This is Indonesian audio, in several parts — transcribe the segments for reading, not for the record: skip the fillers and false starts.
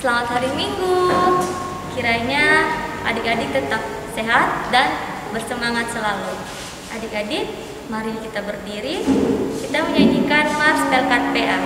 Selamat hari Minggu. Kiranya adik-adik tetap sehat dan bersemangat selalu. Adik-adik, mari kita berdiri. Kita menyanyikan Mars Pelkat PA.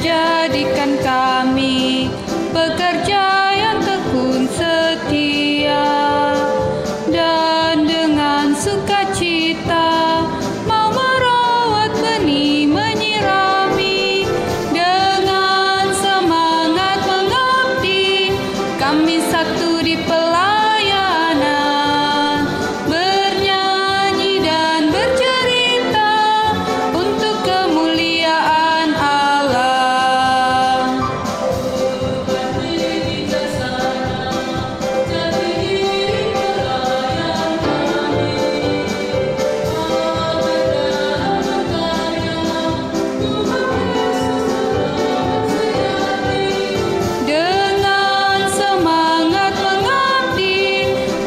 Jadikan kami pekerja yang tekun setia, dan dengan sukacita mau merawat benih, menyirami, dengan semangat mengabdi. Kami satu di pelayanan, bernyanyi dan bercerita untuk kemuliaan Allah.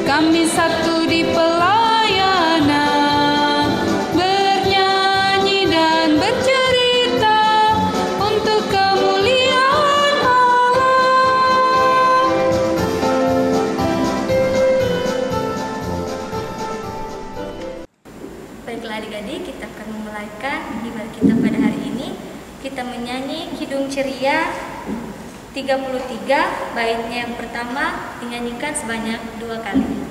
Kami satu di pelayanan, bernyanyi dan bercerita untuk kemuliaan Allah. Baiklah adik-adik, kita akan memulaikan ibadah kita pada hari ini. Kita menyanyi Kidung Ceria 33, baitnya yang pertama dinyanyikan sebanyak 2 kali.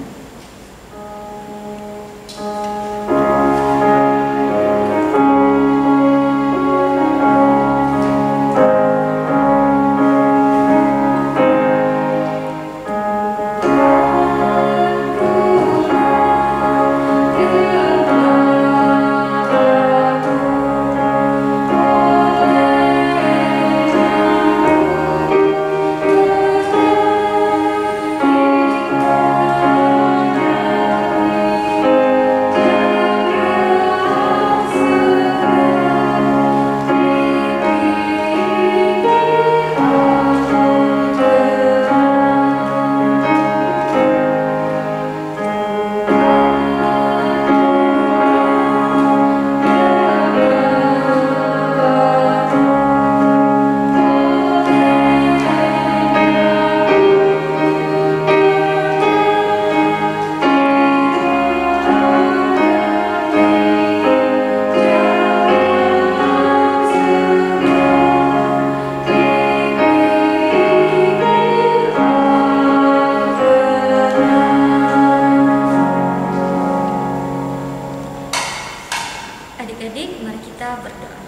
Adik-adik, mari kita berdoa.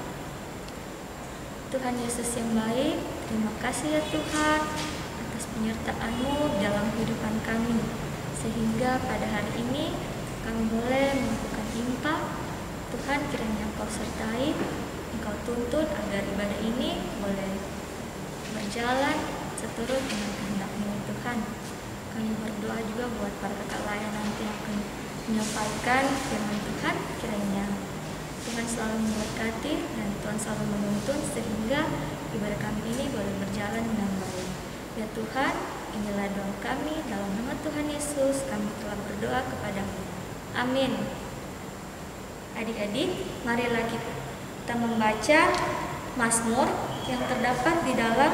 Tuhan Yesus yang baik, terima kasih ya Tuhan atas penyertaan-Mu dalam kehidupan kami, sehingga pada hari ini kami boleh melakukan impak. Tuhan, kiranya Engkau sertai, Engkau tuntun agar ibadah ini boleh berjalan seturut dengan kehendak-Mu Tuhan. Kami berdoa juga buat para kakak layan nanti yang akan menyampaikan firman Tuhan, kiranya Tuhan selalu memberkati dan Tuhan selalu menuntun sehingga ibadah kami ini boleh berjalan dengan baik. Ya Tuhan, inilah doa kami, dalam nama Tuhan Yesus kami telah berdoa kepadamu. Amin. Adik-adik, marilah kita membaca Mazmur yang terdapat di dalam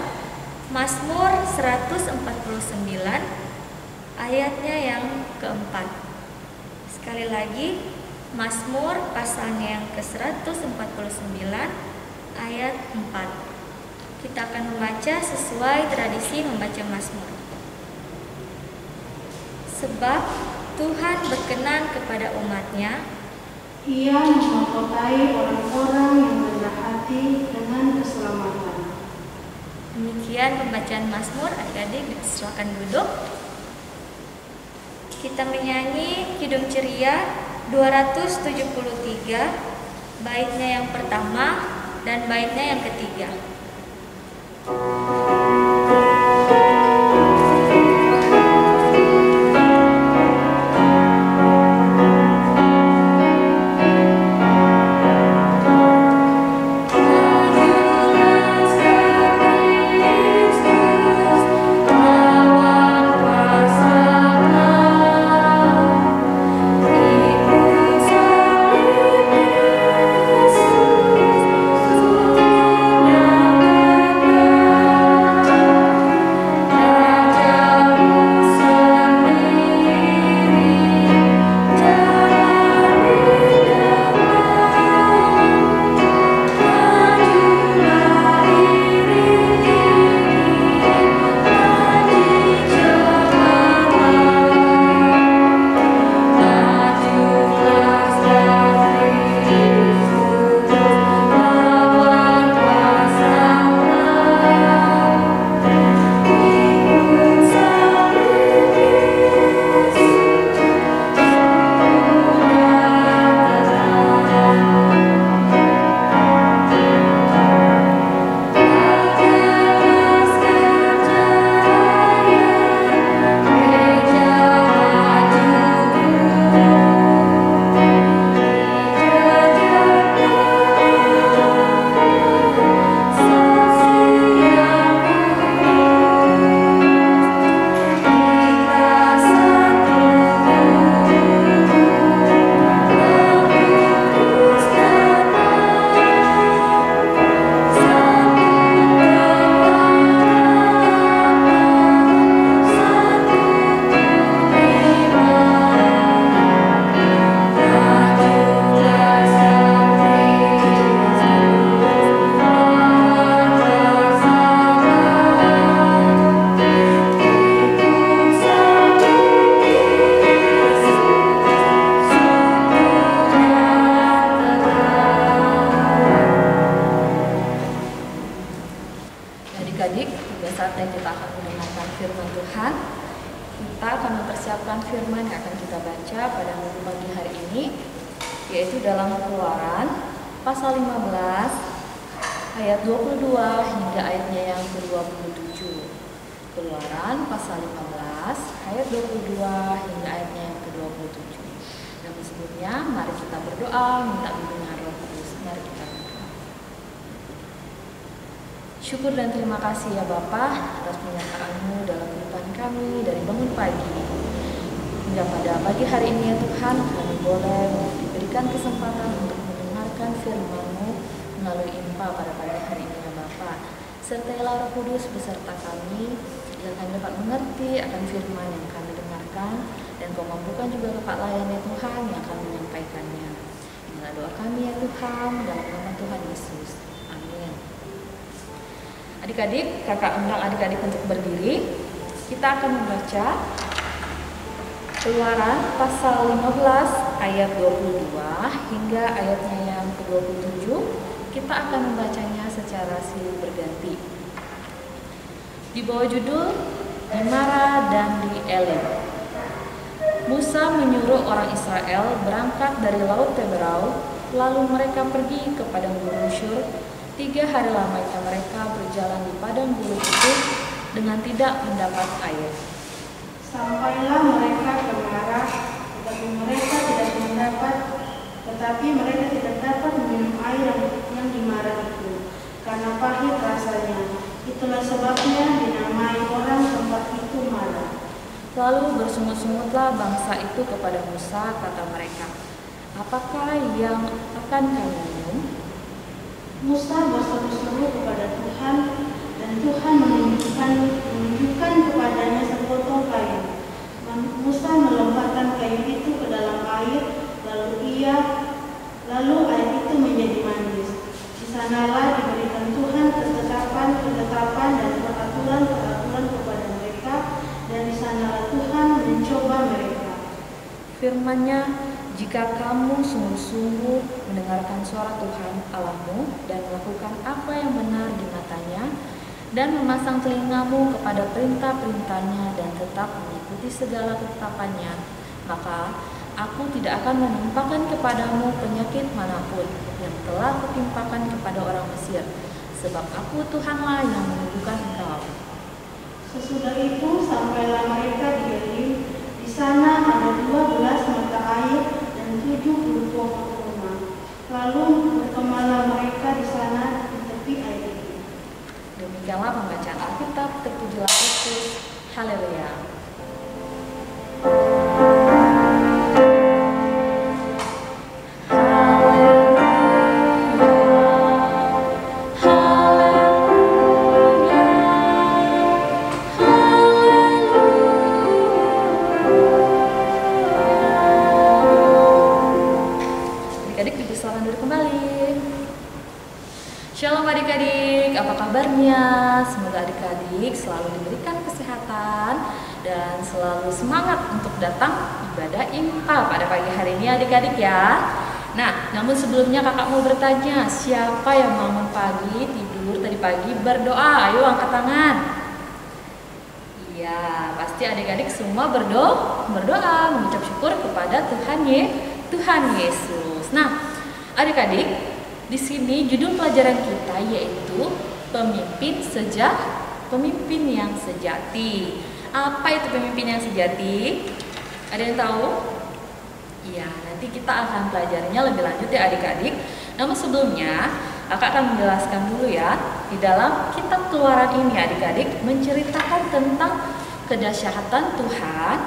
Mazmur 149 ayatnya yang keempat. Sekali lagi, Mazmur pasalnya yang ke-149 ayat 4. Kita akan membaca sesuai tradisi membaca Mazmur. Sebab Tuhan berkenan kepada umat-Nya, Ia memahkotai orang-orang yang rendah hati dengan keselamatan. demikian Kemudian pembacaan Mazmur, adik-adik silakan duduk. Kita menyanyi Kidung Ceria 273, baitnya yang pertama dan baitnya yang ketiga. Adik-adik, hingga saatnya kita akan mendengarkan firman Tuhan. Kita akan mempersiapkan firman yang akan kita baca pada minggu pagi hari ini, yaitu dalam Keluaran pasal 15 ayat 22 hingga ayatnya yang ke-27. Keluaran pasal 15 ayat 22 hingga ayatnya yang ke-27. Namun sebelumnya, mari kita berdoa minta bimbingan Roh Kudus. Mari kita berdoa. Syukur dan terima kasih ya Bapa atas penyertaan-Mu dalam kehidupan kami dari bangun pagi hingga pada pagi hari ini ya Tuhan, kami boleh diberikan kesempatan untuk mendengarkan firman-Mu melalui IMPA pada pagi hari ini ya Bapa. Sertailah Roh Kudus beserta kami agar kami dapat mengerti akan firman yang kami dengarkan, dan Kau mampukan juga Bapak layan ya Tuhan yang akan menyampaikannya. Inilah doa kami ya Tuhan, dalam nama Tuhan Yesus. Amin. Adik-adik, kakak undang adik-adik untuk berdiri. Kita akan membaca Keluaran pasal 15 ayat 22 hingga ayatnya yang ke-27. Kita akan membacanya secara silih berganti. Di bawah judul di Mara dan di Elim. Musa menyuruh orang Israel berangkat dari Laut Teberau, lalu mereka pergi ke padang gurun Shur. 3 hari lamanya mereka berjalan di padang gurun itu dengan tidak mendapat air. Sampailah mereka ke Mara, tetapi mereka tidak dapat meminum air yang di Mara itu, karena pahit rasanya. Itulah sebabnya dinamai orang tempat itu Mara. Lalu bersungut-sungutlah bangsa itu kepada Musa, kata mereka, apakah yang akan kami minum? Musa berseru-seru kepada Tuhan, dan Tuhan menunjukkan kepadanya sepotong kayu. Musa melemparkan kayu itu ke dalam air, lalu air itu menjadi manis. Di sanalah diberikan Tuhan ketetapan dan peraturan kepada mereka, dan di sanalah Tuhan mencoba mereka. Firman-Nya, jika kamu sungguh-sungguh mendengarkan suara Tuhan Allahmu dan melakukan apa yang benar di matanya, dan memasang telingamu kepada perintah-perintahnya dan tetap mengikuti segala ketetapannya, maka aku tidak akan menimpakan kepadamu penyakit manapun yang telah kutimpakan kepada orang Mesir, sebab aku Tuhanlah yang menyembuhkan engkau. Sesudah itu sampailah mereka di Elim. Di sana ada 12 mata air dan 70 pokok kurma. Lalu berkemahlah mereka di sana di tepi air itu. Demikianlah pembacaan Alkitab, terpujilah Kristus. Haleluya. Adik-adik dipersilakan duduk kembali. Shalom adik-adik, apa kabarnya? Semoga adik-adik selalu diberikan kesehatan dan selalu semangat untuk datang ibadah IMPA pada pagi hari ini adik-adik ya. Nah, namun sebelumnya kakak mau bertanya, siapa yang bangun pagi, tidur tadi pagi berdoa? Ayo angkat tangan. Iya, pasti adik-adik semua berdoa mengucap syukur kepada Tuhan Yesus. Nah, adik-adik, di sini judul pelajaran kita yaitu pemimpin yang sejati. Apa itu pemimpin yang sejati? Ada yang tahu? Iya, nanti kita akan pelajarinya lebih lanjut ya adik-adik. Namun sebelumnya, kakak akan menjelaskan dulu ya. Di dalam kitab Keluaran ini adik-adik menceritakan tentang kedahsyatan Tuhan,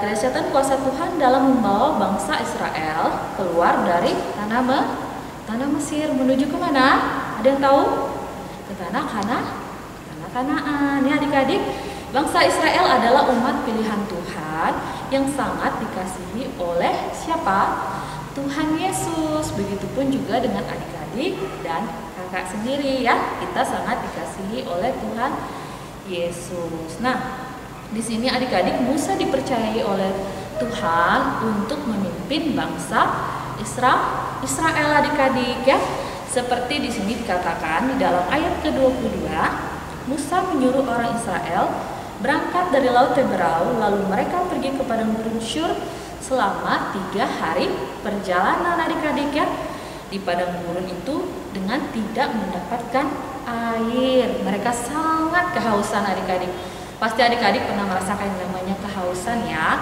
kedahsyatan kuasa Tuhan dalam membawa bangsa Israel keluar dari tanah Mesir menuju ke mana? Ada yang tahu? Ke tanah Kanaan. Ya adik-adik, bangsa Israel adalah umat pilihan Tuhan yang sangat dikasihi oleh siapa? Tuhan Yesus. Begitupun juga dengan adik-adik dan kakak sendiri ya. Kita sangat dikasihi oleh Tuhan Yesus. Nah, di sini adik-adik Musa dipercayai oleh Tuhan untuk memimpin bangsa Israel adik-adik ya. Seperti di sini dikatakan di dalam ayat ke-22, Musa menyuruh orang Israel berangkat dari Laut Teberau, lalu mereka pergi ke padang gurun Syur selama 3 hari perjalanan adik-adik ya. Di padang gurun itu dengan tidak mendapatkan air. Mereka sangat kehausan adik-adik. Pasti adik-adik pernah merasakan yang namanya kehausan ya.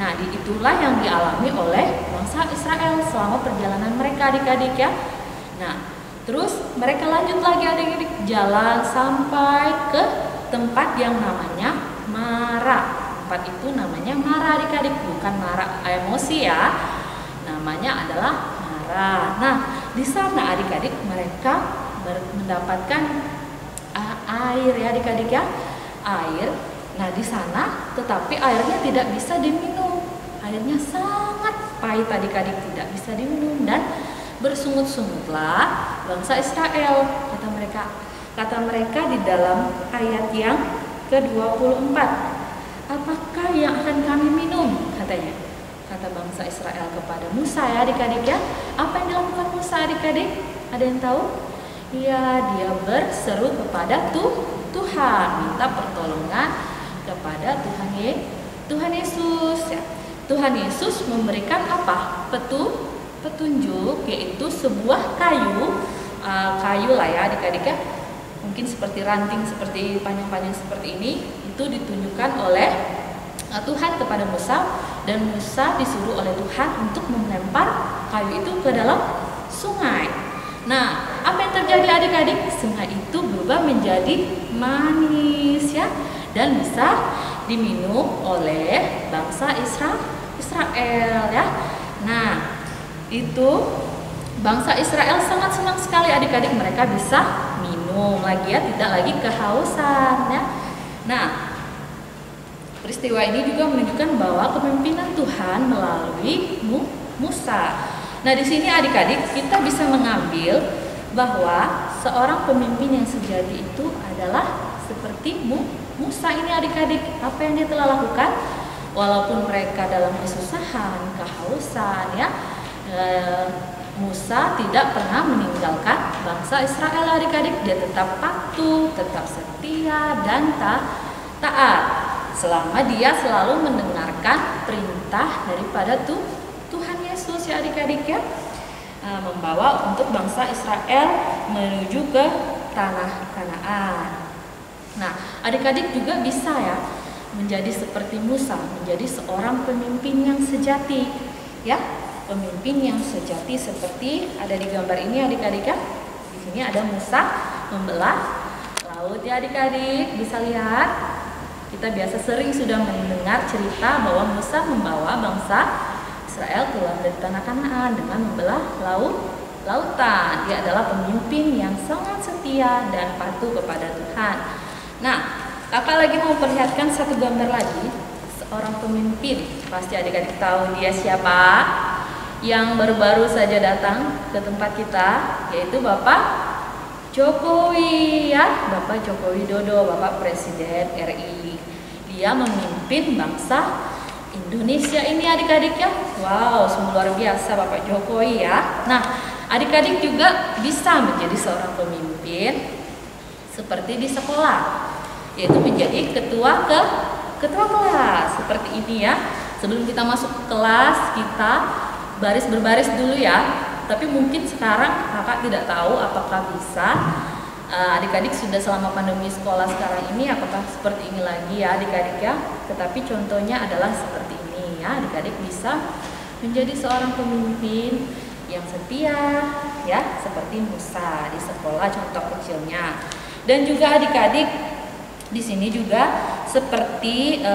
Nah, itulah yang dialami oleh bangsa Israel selama perjalanan mereka adik-adik ya. Nah, terus mereka lanjut lagi adik-adik jalan sampai ke tempat yang namanya Mara. Tempat itu namanya Mara adik-adik, bukan Mara emosi ya. Namanya adalah Mara. Nah, di sana adik-adik mereka mendapatkan air ya adik-adik ya. Air. Nah, di sana tetapi airnya tidak bisa diminum. Airnya sangat pahit adik-adik, tidak bisa diminum dan bersungut-sungutlah bangsa Israel. Kata mereka di dalam ayat yang ke-24. Apakah yang akan kami minum? Katanya. Kata bangsa Israel kepada Musa ya adik-adik ya. Apa yang dilakukan Musa adik-adik? Ada yang tahu? Ya, dia berseru kepada Tuhan, minta pertolongan kepada Tuhan Yesus ya. Tuhan Yesus memberikan apa? Petunjuk, yaitu sebuah kayu lah ya adik-adik ya. Mungkin seperti ranting, seperti panjang-panjang seperti ini. Itu ditunjukkan oleh Tuhan kepada Musa, dan Musa disuruh oleh Tuhan untuk melempar kayu itu ke dalam sungai. Nah, apa yang terjadi adik-adik? Sungai itu berubah menjadi manis ya, dan bisa diminum oleh bangsa Israel ya. Nah, itu bangsa Israel sangat senang sekali adik-adik, mereka bisa minum lagi ya, tidak lagi kehausan ya. Nah, peristiwa ini juga menunjukkan bahwa kepemimpinan Tuhan melalui Musa. Nah, di sini adik-adik kita bisa mengambil bahwa seorang pemimpin yang sejati itu adalah seperti Musa ini adik-adik. Apa yang dia telah lakukan? Walaupun mereka dalam kesusahan, kehausan ya, Musa tidak pernah meninggalkan bangsa Israel adik-adik. Dia tetap patuh, tetap setia, dan taat. Selama dia selalu mendengarkan perintah daripada Tuhan Yesus ya adik-adik ya. Membawa untuk bangsa Israel menuju ke tanah Kanaan. Nah, adik-adik juga bisa ya menjadi seperti Musa, menjadi seorang pemimpin yang sejati ya. Pemimpin yang sejati seperti ada di gambar ini adik-adik ya. Di sini ada Musa membelah laut ya adik-adik. Bisa lihat? Kita biasa sering sudah mendengar cerita bahwa Musa membawa bangsa Israel keluar dari tanah Kanaan dengan membelah lautan. Dia adalah pemimpin yang sangat setia dan patuh kepada Tuhan. Nah, kakak lagi mau perlihatkan satu gambar lagi. Seorang pemimpin. Pasti adik-adik tahu dia siapa? Yang baru-baru saja datang ke tempat kita, yaitu Bapak Jokowi ya. Bapak Joko Widodo, Bapak Presiden RI. Dia memimpin bangsa Indonesia ini adik-adik ya. Wow, sungguh luar biasa Bapak Jokowi ya. Nah, adik-adik juga bisa menjadi seorang pemimpin seperti di sekolah, yaitu menjadi ketua kelas seperti ini ya. Sebelum kita masuk ke kelas, kita berbaris dulu ya. Tapi mungkin sekarang kakak tidak tahu apakah bisa. Adik-adik sudah selama pandemi sekolah sekarang ini apakah seperti ini lagi ya adik-adik ya. Tetapi contohnya adalah seperti ini ya. Adik-adik bisa menjadi seorang pemimpin yang setia ya, seperti Musa di sekolah contoh kecilnya. Dan juga adik-adik di sini juga seperti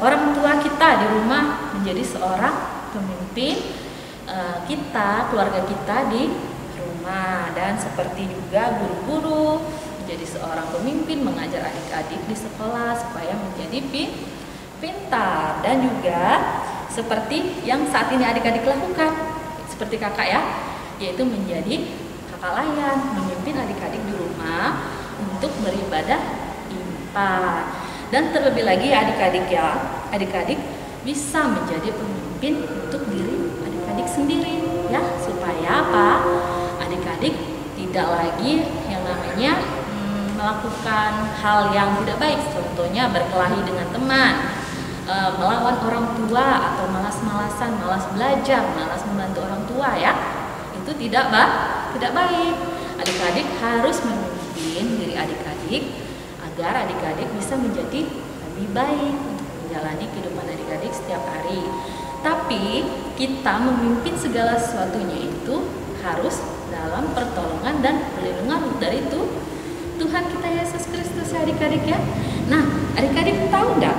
orang tua kita di rumah menjadi seorang pemimpin kita, keluarga kita di rumah. Dan seperti juga guru-guru menjadi seorang pemimpin mengajar adik-adik di sekolah supaya menjadi pintar. Dan juga seperti yang saat ini adik-adik lakukan seperti kakak ya, yaitu menjadi kakak layan, memimpin adik-adik di rumah untuk beribadah IMPA. Dan terlebih lagi adik-adik ya, adik-adik bisa menjadi pemimpin untuk diri adik-adik sendiri ya, supaya apa? Adik-adik tidak lagi yang namanya melakukan hal yang tidak baik, contohnya berkelahi dengan teman, melawan orang tua, atau malas-malasan, malas belajar, malas membantu orang tua ya. Itu tidak baik. Adik-adik harus memimpin diri adik-adik agar adik-adik bisa menjadi lebih baik untuk menjalani kehidupan adik-adik setiap hari. Tapi kita memimpin segala sesuatunya itu harus dalam pertolongan dan perlindungan dari Tuhan kita Yesus Kristus ya adik-adik ya. Nah, adik-adik tahu enggak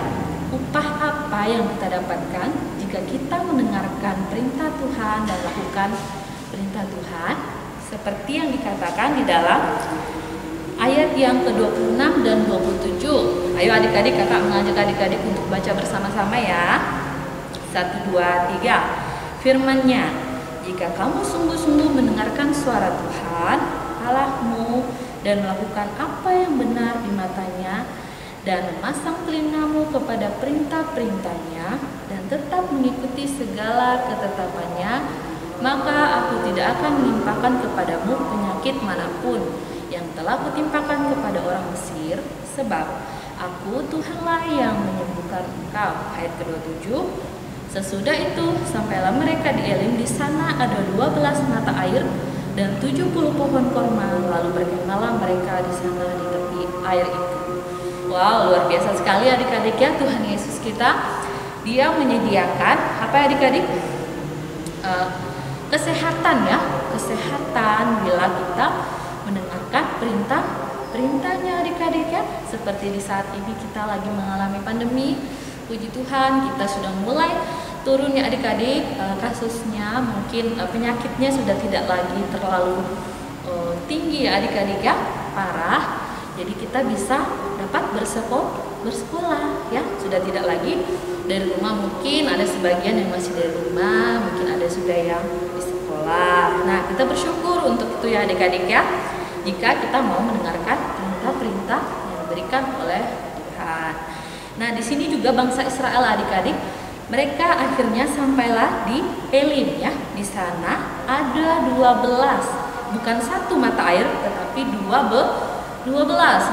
upah apa yang kita dapatkan jika kita mendengarkan perintah Tuhan dan lakukan perintah Tuhan seperti yang dikatakan di dalam ayat yang ke-26 dan 27. Ayo adik-adik, kakak mengajak adik-adik untuk baca bersama-sama ya. 1, 2, 3. Firman-Nya, jika kamu sungguh-sungguh mendengarkan suara Tuhan Allahmu dan melakukan apa yang benar di matanya dan memasang telingamu kepada perintah-perintahnya dan tetap mengikuti segala ketetapannya, maka aku tidak akan menimpakan kepadamu penyakit manapun yang telah kutimpakan kepada orang Mesir, sebab aku Tuhanlah yang menyembuhkan engkau. Ayat ke-27. Sesudah itu sampailah mereka di Elim. Di sana ada 12 mata air dan 70 pohon korma. Lalu berkemahlah mereka di sana di tepi air itu. Wow, luar biasa sekali adik-adik ya. Tuhan Yesus kita, Dia menyediakan apa adik-adik? Kesehatan ya, kesehatan bila kita mendengarkan perintahnya adik-adik ya. Seperti di saat ini kita lagi mengalami pandemi, puji Tuhan kita sudah mulai turun ya adik-adik kasusnya, mungkin penyakitnya sudah tidak lagi terlalu tinggi ya adik-adik ya, parah. Jadi kita bisa dapat bersekolah ya, sudah tidak lagi dari rumah. Mungkin ada sebagian yang masih dari rumah, mungkin ada sudah yang di sekolah. Nah, kita bersyukur untuk itu ya adik-adik ya, jika kita mau mendengarkan perintah-perintah yang diberikan oleh Tuhan. Nah, di sini juga bangsa Israel adik-adik, mereka akhirnya sampailah di Elim ya. Di sana ada 12, bukan satu mata air tetapi 12.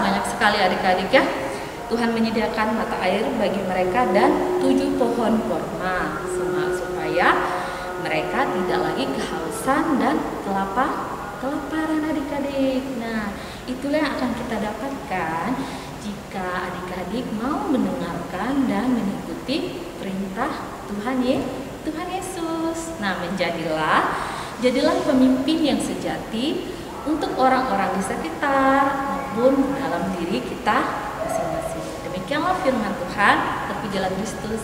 Banyak sekali adik-adik ya. Tuhan menyediakan mata air bagi mereka dan 7 pohon kurma supaya mereka tidak lagi kehausan dan kelaparan adik-adik. Nah, itulah yang akan kita dapatkan jika adik-adik mau mendengarkan dan mengikuti perintah Tuhan Yesus. Nah, jadilah pemimpin yang sejati untuk orang-orang di sekitar maupun dalam diri kita masing-masing. Demikianlah firman Tuhan. Terpujilah Kristus.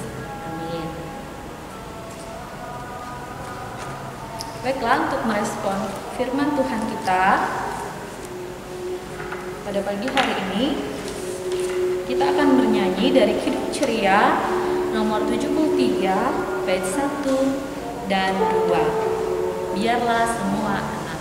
Amin. Baiklah, untuk merespon firman Tuhan kita pada pagi hari ini, kita akan bernyanyi dari Kidung Ceria nomor 73 bait 1 dan 2. Biarlah semua anak.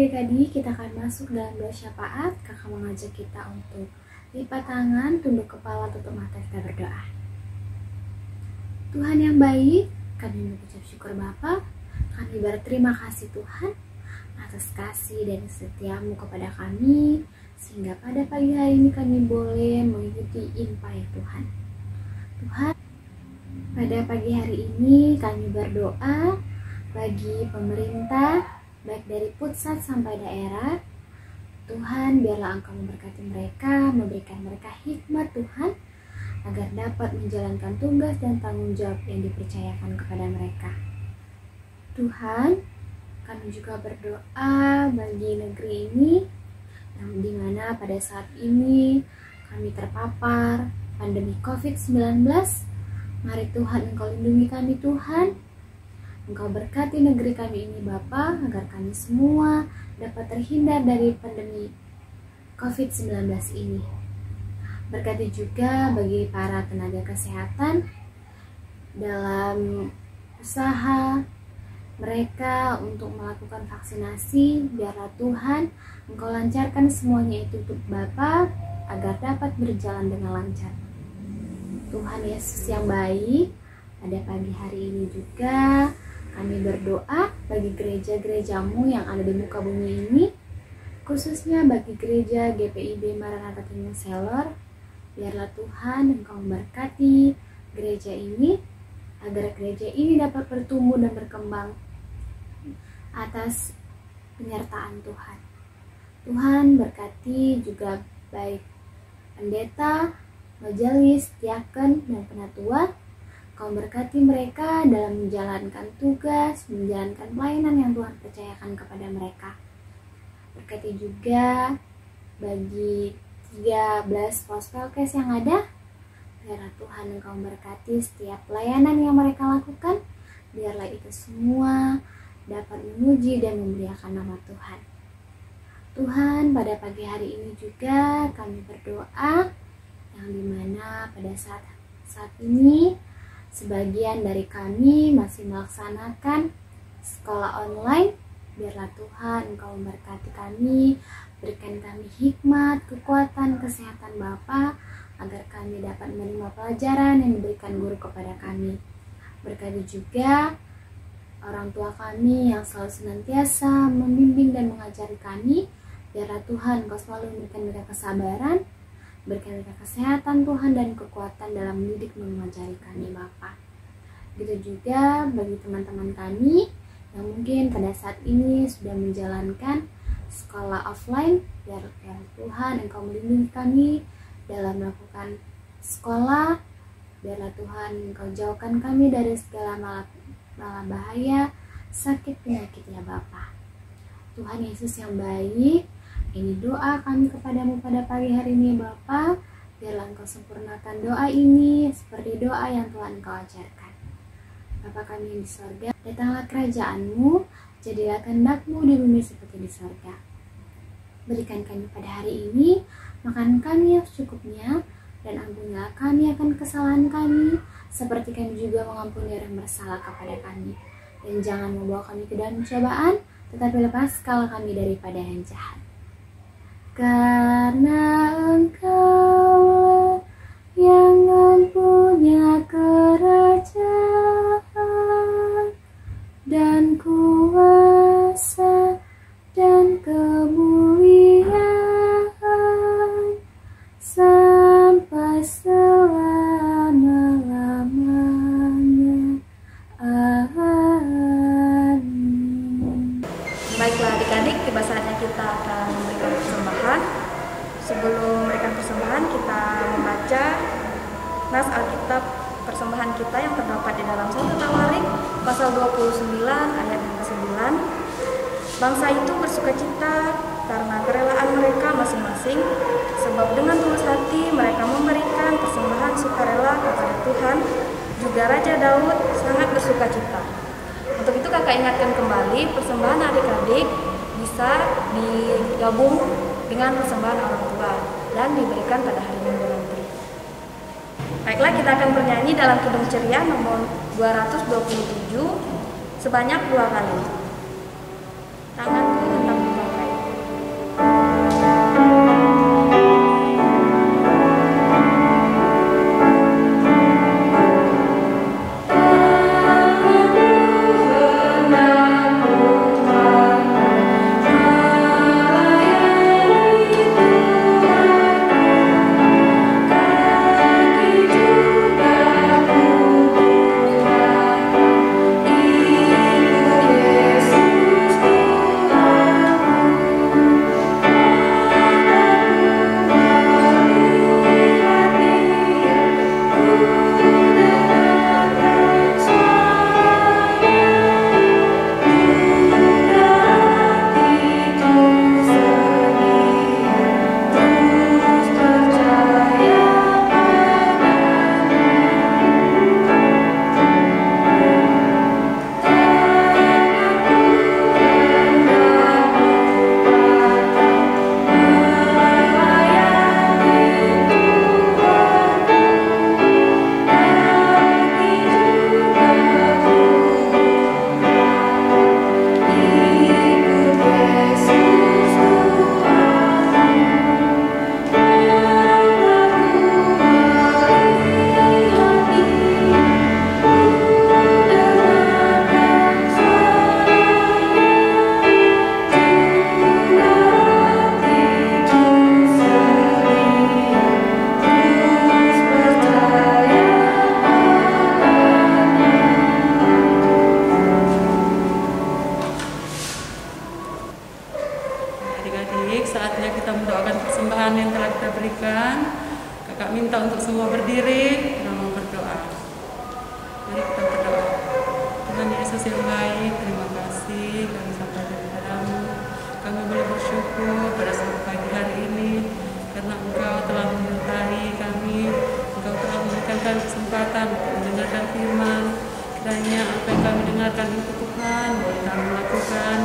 Tadi kita akan masuk dalam doa syafaat. Kakak mengajak kita untuk lipat tangan, tunduk kepala, tutup mata, kita berdoa. Tuhan yang baik, kami mengucap syukur Bapa. Kami berterima kasih Tuhan atas kasih dan setiamu kepada kami, sehingga pada pagi hari ini kami boleh mengikuti infak ya Tuhan. Tuhan, pada pagi hari ini kami berdoa bagi pemerintah, baik dari pusat sampai daerah. Tuhan, biarlah Engkau memberkati mereka, memberikan mereka hikmat Tuhan, agar dapat menjalankan tugas dan tanggung jawab yang dipercayakan kepada mereka. Tuhan, kami juga berdoa bagi negeri ini, yang dimana pada saat ini kami terpapar pandemi COVID-19. Mari Tuhan, Engkau lindungi kami Tuhan. Engkau berkati negeri kami ini Bapa, agar kami semua dapat terhindar dari pandemi COVID-19 ini. Berkati juga bagi para tenaga kesehatan dalam usaha mereka untuk melakukan vaksinasi. Biarlah Tuhan, Engkau lancarkan semuanya itu untuk Bapa, agar dapat berjalan dengan lancar. Tuhan Yesus yang baik, pada pagi hari ini juga kami berdoa bagi gereja-gerejamu yang ada di muka bumi ini, khususnya bagi gereja GPIB Maranatha Tingan Selor. Biarlah Tuhan Engkau memberkati gereja ini, agar gereja ini dapat bertumbuh dan berkembang atas penyertaan Tuhan. Tuhan berkati juga baik pendeta, majelis, diaken, dan penatua. Kau berkati mereka dalam menjalankan tugas, menjalankan pelayanan yang Tuhan percayakan kepada mereka. Berkati juga bagi 13 Pospelkes yang ada. Biarlah Tuhan Engkau berkati setiap pelayanan yang mereka lakukan. Biarlah itu semua dapat memuji dan memuliakan nama Tuhan. Tuhan, pada pagi hari ini juga kami berdoa yang dimana pada saat ini sebagian dari kami masih melaksanakan sekolah online. Biarlah Tuhan Engkau memberkati kami, berikan kami hikmat, kekuatan, kesehatan Bapa, agar kami dapat menerima pelajaran yang diberikan guru kepada kami. Berkati juga orang tua kami yang selalu senantiasa membimbing dan mengajari kami. Biarlah Tuhan Engkau selalu memberikan mereka kesabaran, berikan mereka kesehatan Tuhan dan kekuatan dalam mendidik dan mengajari kami Bapa. Begitu juga bagi teman-teman kami yang mungkin pada saat ini sudah menjalankan sekolah offline. Biar Tuhan Engkau melindungi kami dalam melakukan sekolah. Biarlah Tuhan Engkau jauhkan kami dari segala bahaya, sakit, penyakit ya Bapa. Tuhan Yesus yang baik, ini doa kami kepadamu pada pagi hari ini Bapa. Biarlah Engkau sempurnakan doa ini seperti doa yang Tuhan Engkau ajarkan. Bapa kami yang di sorga, datanglah kerajaan-Mu, jadilah kehendak-Mu di bumi seperti di sorga. Berikan kami pada hari ini makanan kami yang secukupnya, dan ampunilah kami akan kesalahan kami, seperti kami juga mengampuni orang bersalah kepada kami. Dan jangan membawa kami ke dalam cobaan, tetapi lepaskanlah kami daripada yang jahat. Karena Engkau yang mempunyai kerajaan dan kuasa dan kemuliaan sampai selama-lamanya. Amin. Baiklah adik-adik, tiba saatnya kita akan memberikan persembahan. Sebelum memberikan persembahan, kita membaca nas Alkitab persembahan kita yang terdapat di dalam 1 Tawarik pasal 29 ayat yang ke-9. Bangsa itu bersukacita karena kerelaan mereka masing-masing, sebab dengan tulus hati mereka memberikan persembahan sukarela kepada Tuhan. Juga Raja Daud sangat bersukacita. Untuk itu kakak ingatkan kembali, persembahan adik-adik bisa digabung dengan persembahan orang tua dan diberikan pada hari Minggu nanti. Baiklah, kita akan bernyanyi dalam Kidung Ceria nomor 227 sebanyak 2 kali. Tanganku hendak dipakai. Kakak minta untuk semua berdiri dan mau berdoa. Mari kita berdoa. Tuhan Yesus yang baik, terima kasih kami sampaikan kepadamu. Kami boleh bersyukur pada pagi hari ini karena Engkau telah menyertai kami. Engkau telah memberikan kami kesempatan untuk mendengarkan firman. Kiranya apa yang kami dengarkan itu Tuhan boleh kami lakukan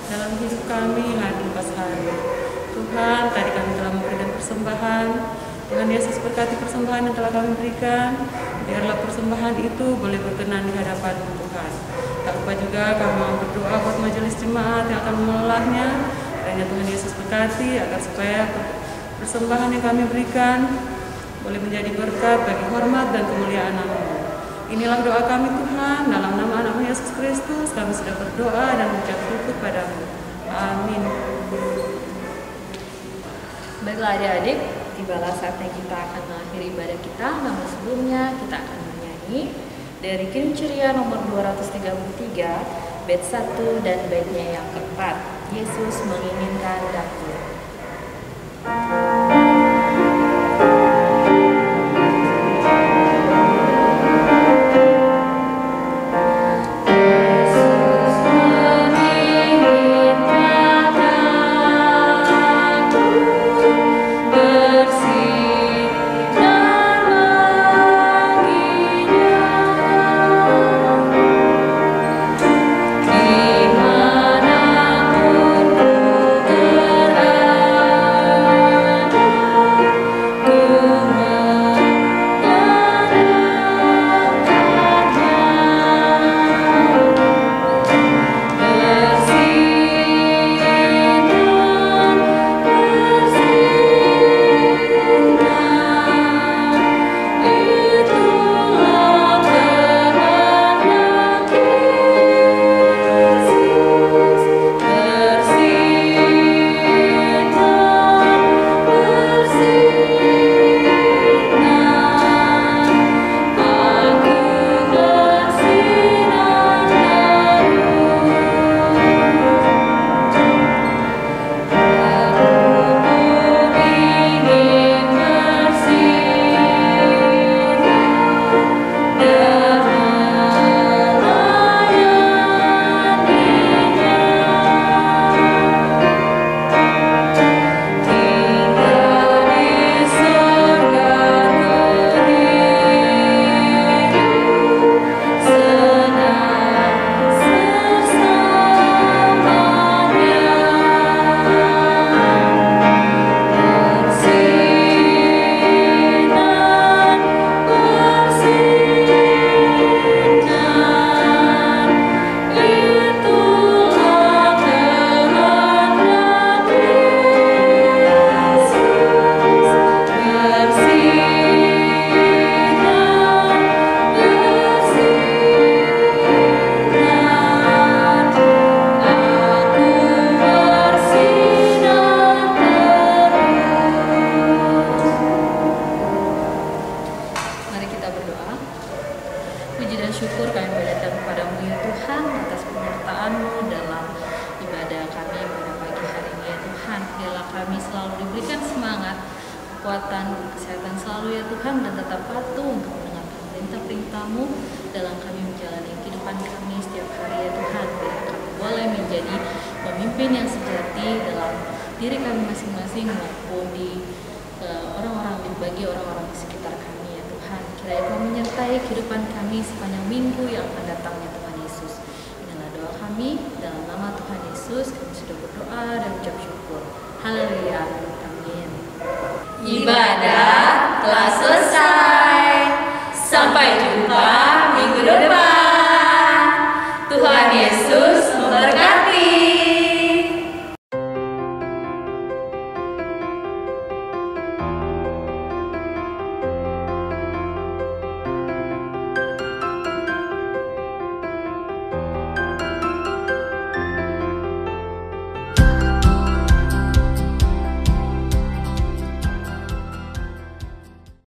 dalam hidup kami hari lepas hari. Tuhan, tadi kami telah memberikan persembahan. Tuhan Yesus berkati persembahan yang telah kami berikan. Biarlah persembahan itu boleh berkenan di hadapan-Mu Tuhan. Tak lupa juga kami mau berdoa buat majelis jemaat yang akan mengelolanya. Kiranya Tuhan Yesus berkati agar supaya persembahan yang kami berikan boleh menjadi berkat bagi hormat dan kemuliaan nama-Mu. Inilah doa kami Tuhan, dalam nama anak-Mu Yesus Kristus kami sudah berdoa dan mengucap syukur padamu. Amin. Baiklah adik-adik, tibalah saatnya kita akan mengakhiri ibadah kita. Namun sebelumnya kita akan bernyanyi dari Kirim Ceria nomor 233, bait 1 dan baitnya yang keempat. Yesus menginginkan dapur. kekuatan, kesehatan selalu ya Tuhan, dan tetap patuh untuk mendengarkan perintah-perintah-Mu dalam kami menjalani kehidupan kami setiap hari ya Tuhan. Biar kami boleh menjadi pemimpin yang sejati dalam diri kami masing-masing maupun di bagi orang-orang di sekitar kami ya Tuhan. Kiranya Kau menyertai kehidupan kami sepanjang minggu yang akan datang ya Tuhan Yesus. Inilah doa kami, dalam nama Tuhan Yesus kami sudah berdoa dan ucap syukur. Haleluya. Amin. Ibadah telah selesai. Sampai jumpa minggu depan. Tuhan Yesus